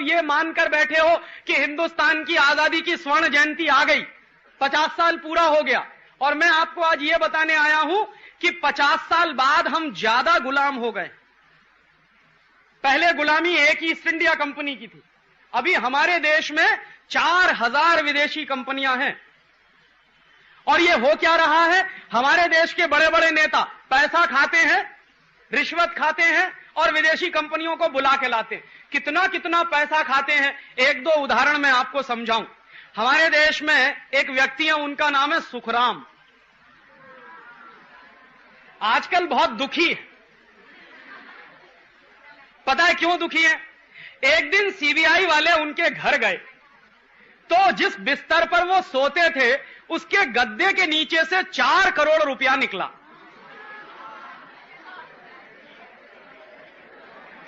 ये मानकर बैठे हो कि हिंदुस्तान की आजादी की स्वर्ण जयंती आ गई, 50 साल पूरा हो गया, और मैं आपको आज ये बताने आया हूं कि 50 साल बाद हम ज्यादा गुलाम हो गए। पहले गुलामी एक ही ईस्ट इंडिया कंपनी की थी, अभी हमारे देश में 4000 विदेशी कंपनियां हैं। और ये हो क्या रहा है, हमारे देश के बड़े बड़े नेता पैसा खाते हैं, रिश्वत खाते हैं और विदेशी कंपनियों को बुला के लाते हैं। कितना कितना पैसा खाते हैं, एक दो उदाहरण मैं आपको समझाऊं। हमारे देश में एक व्यक्ति है, उनका नाम है सुखराम। आजकल बहुत दुखी है। पता है क्यों दुखी है? एक दिन सीबीआई वाले उनके घर गए तो जिस बिस्तर पर वो सोते थे उसके गद्दे के नीचे से 4 करोड़ रुपया निकला।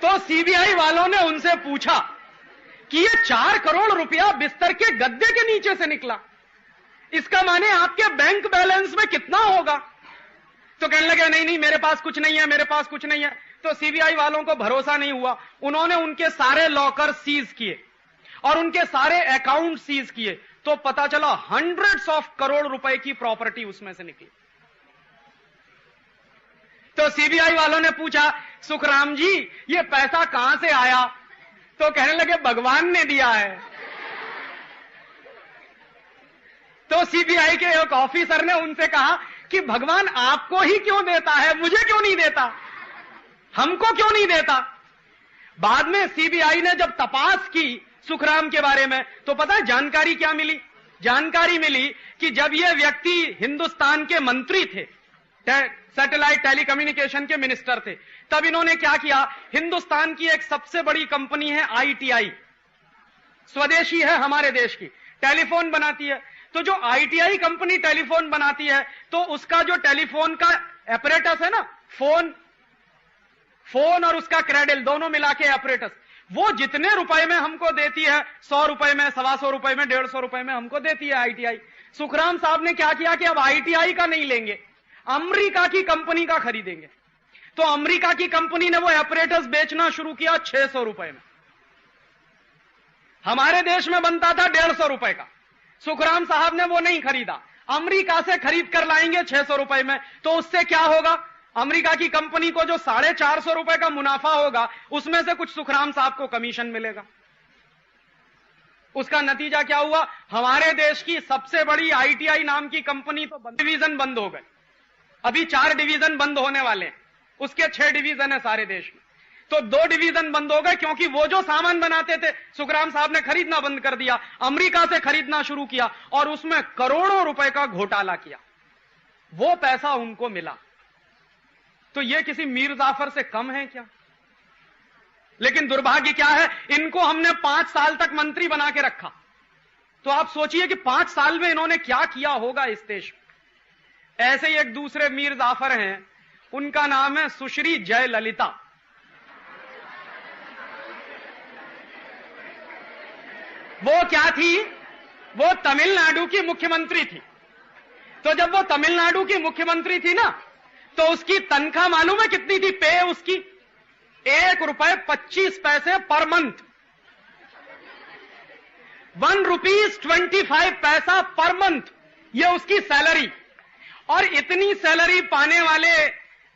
तो सीबीआई वालों ने उनसे पूछा कि ये 4 करोड़ रुपया बिस्तर के गद्दे के नीचे से निकला, इसका माने आपके बैंक बैलेंस में कितना होगा? तो कहने लगे नहीं नहीं, मेरे पास कुछ नहीं है, मेरे पास कुछ नहीं है। तो सीबीआई वालों को भरोसा नहीं हुआ, उन्होंने उनके सारे लॉकर सीज किए और उनके सारे अकाउंट सीज किए, तो पता चला हंड्रेड्स ऑफ करोड़ रुपए की प्रॉपर्टी उसमें से निकली। तो सीबीआई वालों ने पूछा, सुखराम जी ये पैसा कहां से आया? तो कहने लगे भगवान ने दिया है। तो सीबीआई के एक ऑफिसर ने उनसे कहा कि भगवान आपको ही क्यों देता है, मुझे क्यों नहीं देता, हमको क्यों नहीं देता? बाद में सीबीआई ने जब तपास की सुखराम के बारे में, तो पता है जानकारी क्या मिली? जानकारी मिली कि जब ये व्यक्ति हिंदुस्तान के मंत्री थे, सैटेलाइट टेलीकम्युनिकेशन के मिनिस्टर थे, तब इन्होंने क्या किया, हिंदुस्तान की एक सबसे बड़ी कंपनी है आईटीआई, स्वदेशी है हमारे देश की, टेलीफोन बनाती है। तो जो आईटीआई कंपनी टेलीफोन बनाती है, तो उसका जो टेलीफोन का एपरेटस है ना, फोन और उसका क्रेडल दोनों मिला के एपरेटस, वो जितने रुपए में हमको देती है, 100 रुपए में, 125 रुपए में, 150 रुपए में हमको देती है आईटीआई। सुखराम साहब ने क्या किया कि अब आईटीआई का नहीं लेंगे, अमेरिका की कंपनी का खरीदेंगे। तो अमेरिका की कंपनी ने वो एपरेटस बेचना शुरू किया 600 रुपए में। हमारे देश में बनता था 150 रुपए का, सुखराम साहब ने वो नहीं खरीदा, अमेरिका से खरीद कर लाएंगे 600 रुपए में। तो उससे क्या होगा, अमेरिका की कंपनी को जो 450 रुपए का मुनाफा होगा, उसमें से कुछ सुखराम साहब को कमीशन मिलेगा। उसका नतीजा क्या हुआ, हमारे देश की सबसे बड़ी आईटीआई नाम की कंपनी तो डिवीजन बंद हो गए, अभी 4 डिवीजन बंद होने वाले हैं, उसके 6 डिवीजन है सारे देश में। तो 2 डिवीजन बंद हो गए क्योंकि वो जो सामान बनाते थे सुखराम साहब ने खरीदना बंद कर दिया, अमेरिका से खरीदना शुरू किया और उसमें करोड़ों रुपए का घोटाला किया, वो पैसा उनको मिला। तो ये किसी मीर जाफर से कम है क्या? लेकिन दुर्भाग्य क्या है, इनको हमने 5 साल तक मंत्री बना के रखा। तो आप सोचिए कि 5 साल में इन्होंने क्या किया होगा इस देश में। ऐसे ही एक दूसरे मीर जाफर हैं, उनका नाम है सुश्री जयललिता। वो क्या थी, वो तमिलनाडु की मुख्यमंत्री थी। तो जब वो तमिलनाडु की मुख्यमंत्री थी ना, तो उसकी तनख्वाह मालूम है कितनी थी? पे उसकी ₹1.25 पर मंथ, ₹1.25 पर मंथ, ये उसकी सैलरी। और इतनी सैलरी पाने वाले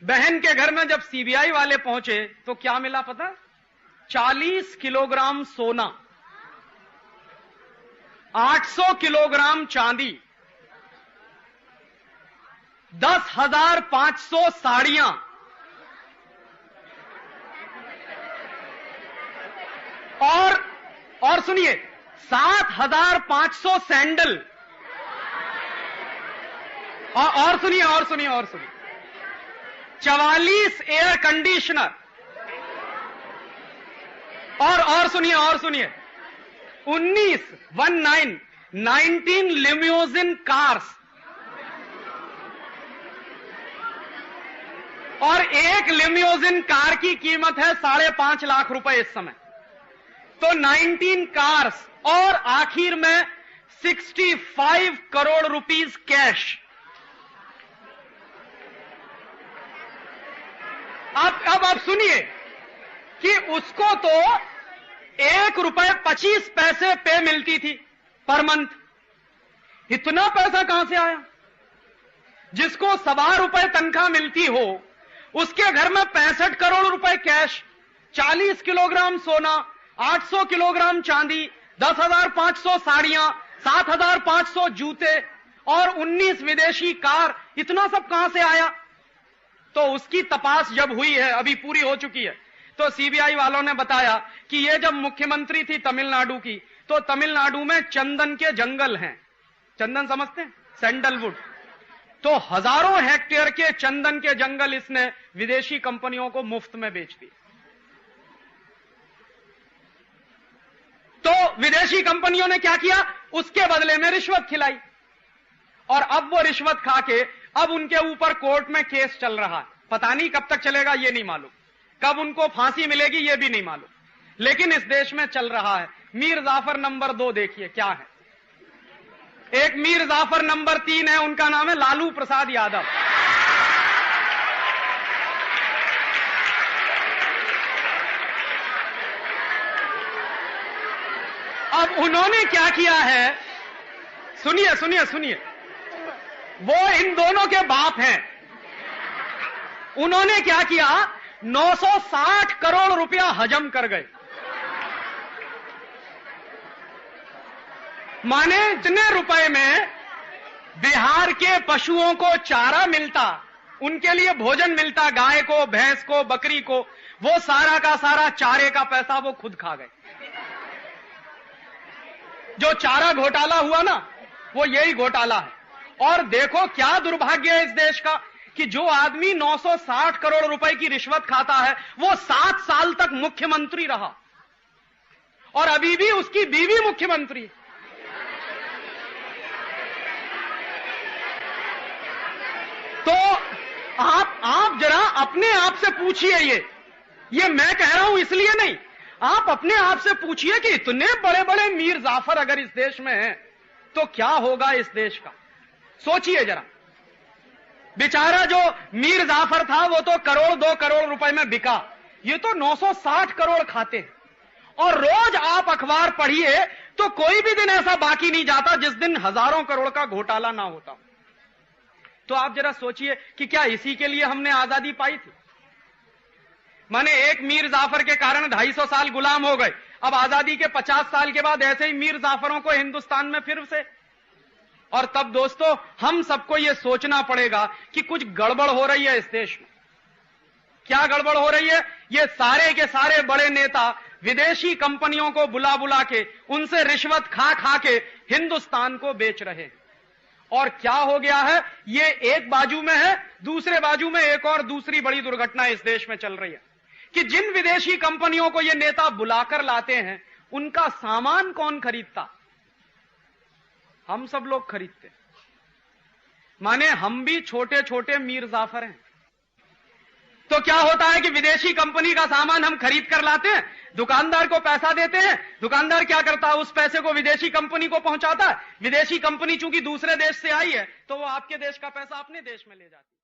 बहन के घर में जब सीबीआई वाले पहुंचे तो क्या मिला पता? 40 किलोग्राम सोना, 800 किलोग्राम चांदी, 10,500 साड़ियां और सुनिए 7,500 सैंडल और सुनिए 44 एयर कंडीशनर और सुनिए 19 लिम्यूजिन कार्स और एक लिम्यूजिन कार की कीमत है 5.5 लाख रुपए इस समय। तो 19 कार्स और आखिर में 65 करोड़ रुपीस कैश। अब आप सुनिए कि उसको तो 1 ₹1.25 पे मिलती थी पर मंथ। इतना पैसा कहां से आया? जिसको ₹1.25 तनख्वाह मिलती हो, उसके घर में 65 करोड़ रुपए कैश, 40 किलोग्राम सोना, 800 किलोग्राम चांदी, 10,500 साड़ियां, 7,500 जूते और 19 विदेशी कार, इतना सब कहां से आया? तो उसकी तपास जब हुई है, अभी पूरी हो चुकी है, तो सीबीआई वालों ने बताया कि ये जब मुख्यमंत्री थी तमिलनाडु की, तो तमिलनाडु में चंदन के जंगल हैं। चंदन समझते हैं? सैंडलवुड। तो हजारों हेक्टेयर के चंदन के जंगल इसने विदेशी कंपनियों को मुफ्त में बेच दिए। तो विदेशी कंपनियों ने क्या किया? उसके बदले में रिश्वत खिलाई, और अब वो रिश्वत खा के अब उनके ऊपर कोर्ट में केस चल रहा है। पता नहीं कब तक चलेगा, ये नहीं मालूम, कब उनको फांसी मिलेगी ये भी नहीं मालूम, लेकिन इस देश में चल रहा है। मीर जाफर नंबर 2 देखिए क्या है। एक मीर जाफर नंबर 3 है, उनका नाम है लालू प्रसाद यादव। अब उन्होंने क्या किया है, सुनिए सुनिए सुनिए, वो इन दोनों के बाप हैं। उन्होंने क्या किया, 960 करोड़ रुपया हजम कर गए। माने इतने रुपए में बिहार के पशुओं को चारा मिलता, उनके लिए भोजन मिलता, गाय को, भैंस को, बकरी को, वो सारा का सारा चारे का पैसा वो खुद खा गए। जो चारा घोटाला हुआ ना, वो यही घोटाला है। और देखो क्या दुर्भाग्य है इस देश का कि जो आदमी 960 करोड़ रुपए की रिश्वत खाता है, वो 7 साल तक मुख्यमंत्री रहा, और अभी भी उसकी बीवी मुख्यमंत्री। तो आप जरा अपने आप से पूछिए, ये मैं कह रहा हूं इसलिए नहीं, आप अपने आप से पूछिए कि इतने बड़े बड़े मीर जाफर अगर इस देश में हैं, तो क्या होगा इस देश का? सोचिए जरा। बेचारा जो मीर जाफर था वो तो करोड़ 2 करोड़ रुपए में बिका, ये तो 960 करोड़ खाते हैं। और रोज आप अखबार पढ़िए तो कोई भी दिन ऐसा बाकी नहीं जाता जिस दिन हजारों करोड़ का घोटाला ना होता। तो आप जरा सोचिए कि क्या इसी के लिए हमने आजादी पाई थी? माने एक मीर जाफर के कारण 250 साल गुलाम हो गए। अब आजादी के 50 साल के बाद ऐसे ही मीर जाफरों को हिंदुस्तान में फिर से, और तब दोस्तों हम सबको यह सोचना पड़ेगा कि कुछ गड़बड़ हो रही है इस देश में। क्या गड़बड़ हो रही है? ये सारे के सारे बड़े नेता विदेशी कंपनियों को बुला बुला के उनसे रिश्वत खा खा के हिंदुस्तान को बेच रहे हैं। और क्या हो गया है, ये एक बाजू में है, दूसरे बाजू में एक और दूसरी बड़ी दुर्घटना इस देश में चल रही है कि जिन विदेशी कंपनियों को ये नेता बुलाकर लाते हैं, उनका सामान कौन खरीदता? हम सब लोग खरीदते। माने हम भी छोटे छोटे मीर जाफर हैं। तो क्या होता है कि विदेशी कंपनी का सामान हम खरीद कर लाते हैं, दुकानदार को पैसा देते हैं, दुकानदार क्या करता है, उस पैसे को विदेशी कंपनी को पहुंचाता है। विदेशी कंपनी चूंकि दूसरे देश से आई है, तो वो आपके देश का पैसा अपने देश में ले जाती है।